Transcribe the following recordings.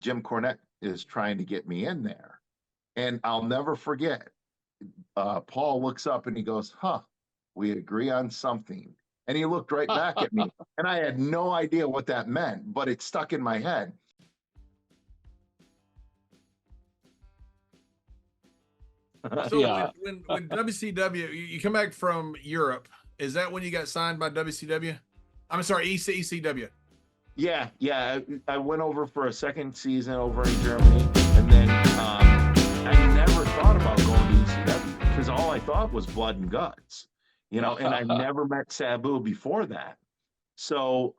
Jim Cornette is trying to get me in there. And I'll never forget, Paul looks up and he goes, huh, we agree on something. And he looked right back at me. And I had no idea what that meant, but it stuck in my head. So Yeah. when WCW, you come back from Europe, is that when you got signed by WCW? I'm sorry, ECW. Yeah. I went over for a second season over in Germany. And then I never thought about going to ECW because all I thought was blood and guts, and I never met Sabu before that. So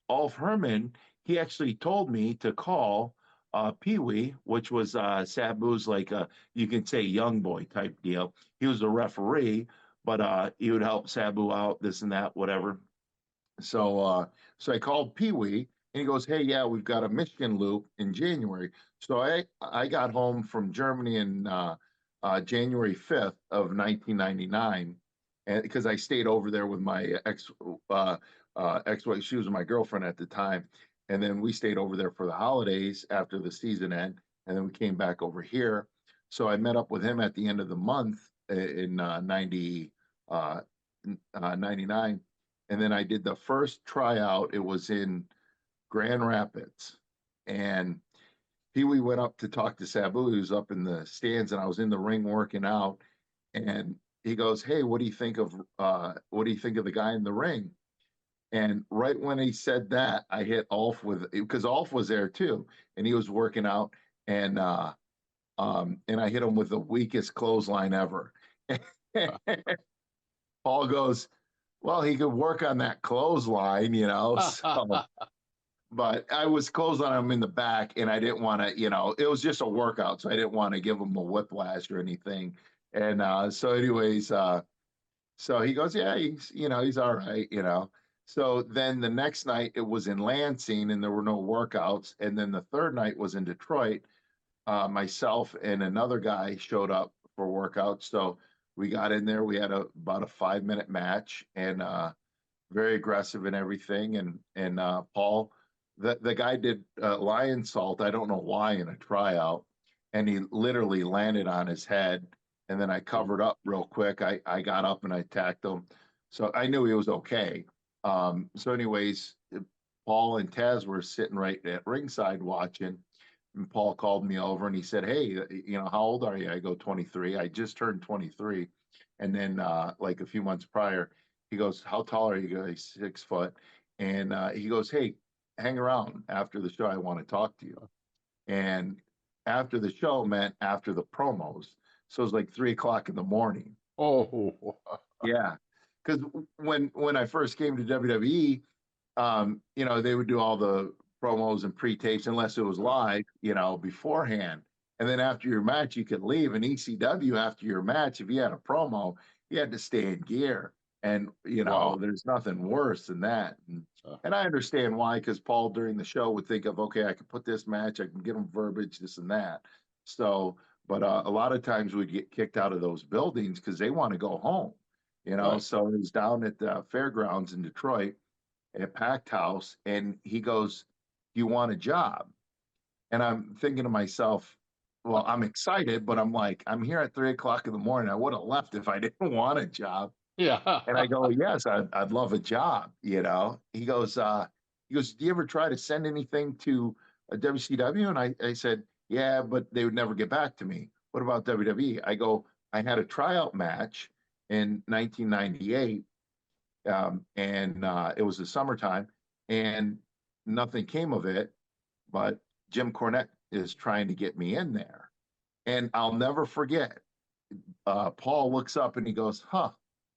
Ulf Herman, he actually told me to call Pee Wee, which was Sabu's like you can say young boy type deal. He was a referee, but he would help Sabu out, this and that, whatever. So I called Pee Wee and he goes, "Hey, yeah, we've got a Michigan loop in January." So I got home from Germany in January 5th of 1999, and because I stayed over there with my uh, ex-wife, she was my girlfriend at the time, and then we stayed over there for the holidays after the season end, and then we came back over here. So I met up with him at the end of the month in 99, and then I did the first tryout. It was in Grand Rapids, and Pee Wee went up to talk to Sabu. He was up in the stands, and I was in the ring working out. And he goes, "Hey, what do you think of the guy in the ring?" And right when he said that, I hit Ulf with, because Ulf was there too, and he was working out, and and I hit him with the weakest clothesline ever. Paul goes, "Well, he could work on that clothesline. So, but I was close on him in the back, and I didn't want to, it was just a workout, so I didn't want to give him a whiplash or anything. And so, anyways, so he goes, "Yeah, he's all right. So then the next night it was in Lansing, and there were no workouts. And then the third night was in Detroit. Myself and another guy showed up for workouts. So we got in there. We had about a 5-minute match, and very aggressive and everything. And Paul, the guy did lion salt. I don't know why, in a tryout, and he literally landed on his head. And then I covered up real quick. I got up and I attacked him, so I knew he was okay. So, anyways, Paul and Taz were sitting right at ringside watching. And Paul called me over and he said, "Hey, how old are you?" I go, 23. I just turned 23. And then, like a few months prior, he goes, "How tall are you guys?" 6 foot. And he goes, "Hey, hang around after the show. I want to talk to you." And after the show meant after the promos. So it was like 3 o'clock in the morning. Oh, Yeah. Because when I first came to WWE, they would do all the promos and pre-tapes unless it was live, beforehand. And then after your match, you could leave. And ECW, after your match, if you had a promo, you had to stay in gear. And wow. there's nothing worse than that. And I understand why, because Paul during the show would think of, okay, I can put this match, I can get them verbiage, this and that. So, but a lot of times we'd get kicked out of those buildings because they want to go home. Right. So it was down at the fairgrounds in Detroit, in a packed house, and he goes, "Do you want a job?" And I'm thinking to myself, well, I'm excited, but I'm like, I'm here at 3 o'clock in the morning. I would have left if I didn't want a job. Yeah. And I go, "Yes, I'd love a job." He goes, "Do you ever try to send anything to a WCW?" And I said, "Yeah, but they would never get back to me." "What about WWE?" I go, "I had a tryout match in 1998, and it was the summertime, and nothing came of it. But Jim Cornette is trying to get me in there." And I'll never forget. Paul looks up and he goes, "Huh,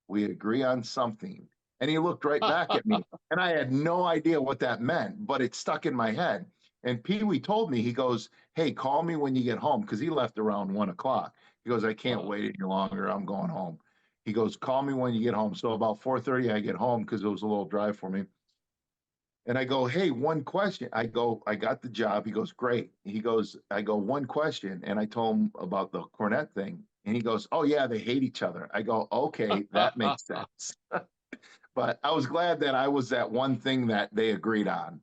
we agree on something." And he looked right back at me, and I had no idea what that meant, but it stuck in my head. And Pee Wee told me, he goes, "Hey, call me when you get home," because he left around 1 o'clock. He goes, "I can't wait any longer. I'm going home." He goes, "Call me when you get home." So about 4:30, I get home because it was a little drive for me. And I go, "Hey, one question." I go, "I got the job." He goes, "Great." I go, "One question." And I told him about the Cornette thing. And he goes, "Oh, yeah, they hate each other." I go, "Okay, that makes sense." But I was glad that I was that one thing that they agreed on.